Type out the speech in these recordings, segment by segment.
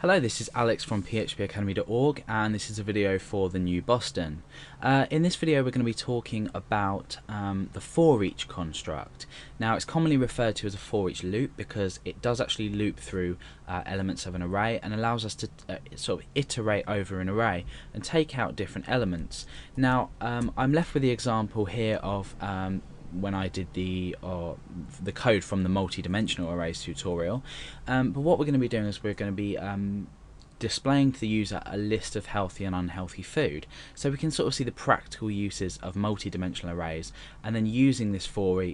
Hello, this is Alex from phpacademy.org, and this is a video for the new Boston. In this video we're going to be talking about the for each construct. Now, it's commonly referred to as a for each loop because it does actually loop through elements of an array and allows us to sort of iterate over an array and take out different elements. Now, I'm left with the example here of when I did the code from the multi-dimensional arrays tutorial, but what we're going to be doing is we're going to be displaying to the user a list of healthy and unhealthy food, so we can sort of see the practical uses of multi-dimensional arrays, and then using this for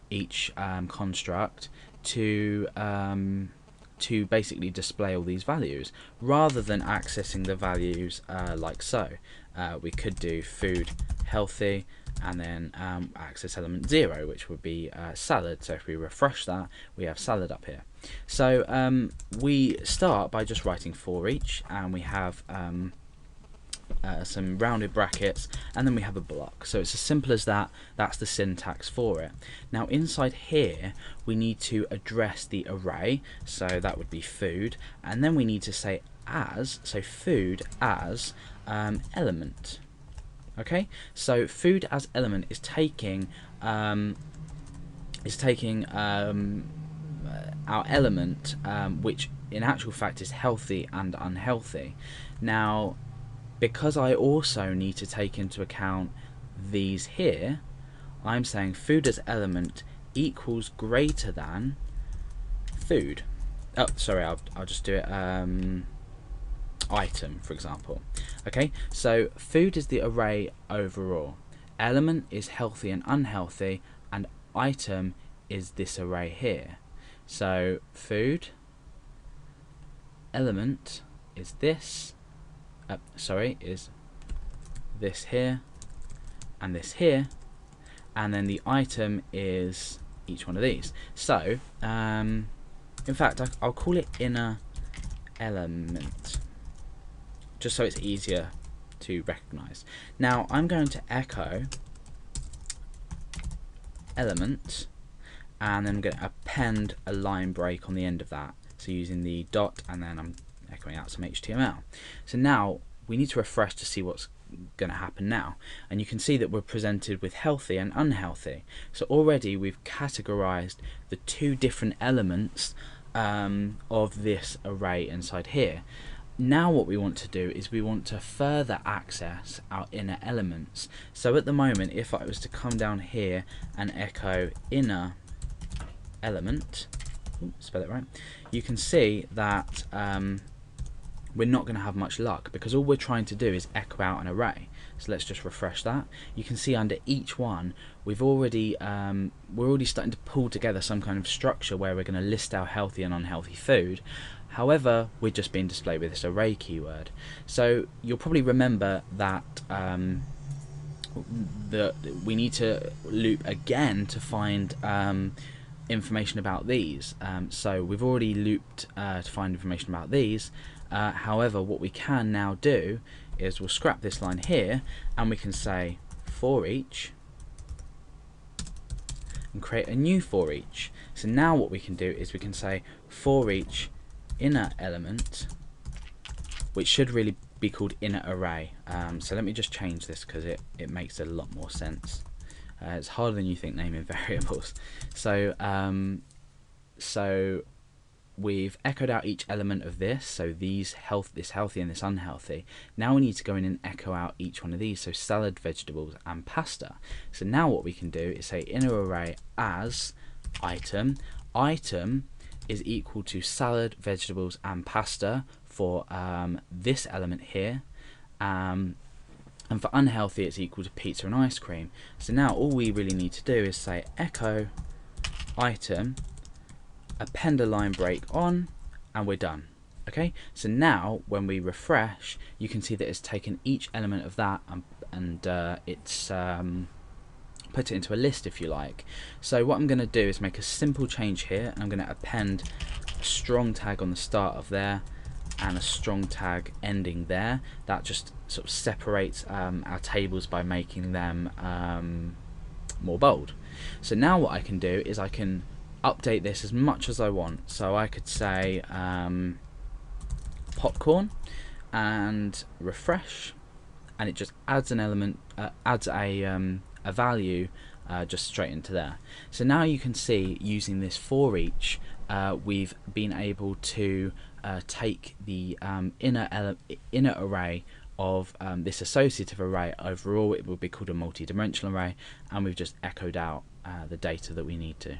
each construct to basically display all these values rather than accessing the values like so. We could do food healthy and then access element 0, which would be salad. So if we refresh that, we have salad up here. So we start by just writing for each, and we have some rounded brackets, and then we have a block. So it's as simple as that. That's the syntax for it. Now, inside here we need to address the array, so that would be food, and then we need to say as, so food as element. Okay, so food as element is taking our element, which in actual fact is healthy and unhealthy. Now, because I also need to take into account these here, I'm saying food as element equals greater than food. Oh, sorry, I'll just do it. Item, for example. Okay, so food is the array overall, element is healthy and unhealthy, and item is this array here. So food element is this, is this here and this here, and then the item is each one of these. So in fact I'll call it inner element, just so it's easier to recognize. Now I'm going to echo element, and then I'm going to append a line break on the end of that, so using the dot, and then I'm echoing out some HTML. So now we need to refresh to see what's going to happen now, and you can see that we're presented with healthy and unhealthy. So already we've categorized the two different elements of this array inside here. Now what we want to do is we want to further access our inner elements. So at the moment, if I was to come down here and echo inner element, spell it right, you can see that we're not going to have much luck, because all we're trying to do is echo out an array. So let's just refresh that. You can see under each one we're already starting to pull together some kind of structure where we're going to list our healthy and unhealthy food. However, we're just being displayed with this array keyword. So you'll probably remember that we need to loop again to find information about these. So we've already looped to find information about these. However, what we can now do is we'll scrap this line here, and we can say for each and create a new for each. So now what we can do is we can say for each inner element, which should really be called inner array. So let me just change this because it makes a lot more sense. It's harder than you think naming variables. So so we've echoed out each element of this, so this healthy and this unhealthy. Now we need to go in and echo out each one of these, so salad, vegetables and pasta. So now what we can do is say inner array as item is equal to salad, vegetables and pasta for this element here, and for unhealthy it's equal to pizza and ice cream. So now all we really need to do is say echo item, append a line break on, and we're done. Okay, so now when we refresh, you can see that it's taken each element of that and it's put it into a list, if you like. So what I'm going to do is make a simple change here. I'm going to append a strong tag on the start of there and a strong tag ending there. That just sort of separates our tables by making them more bold. So now what I can do is I can update this as much as I want. So I could say popcorn and refresh, and it just adds an element, adds a value just straight into there. So now you can see, using this for each, we've been able to take the inner array of this associative array. Overall it would be called a multi-dimensional array, and we've just echoed out the data that we need to.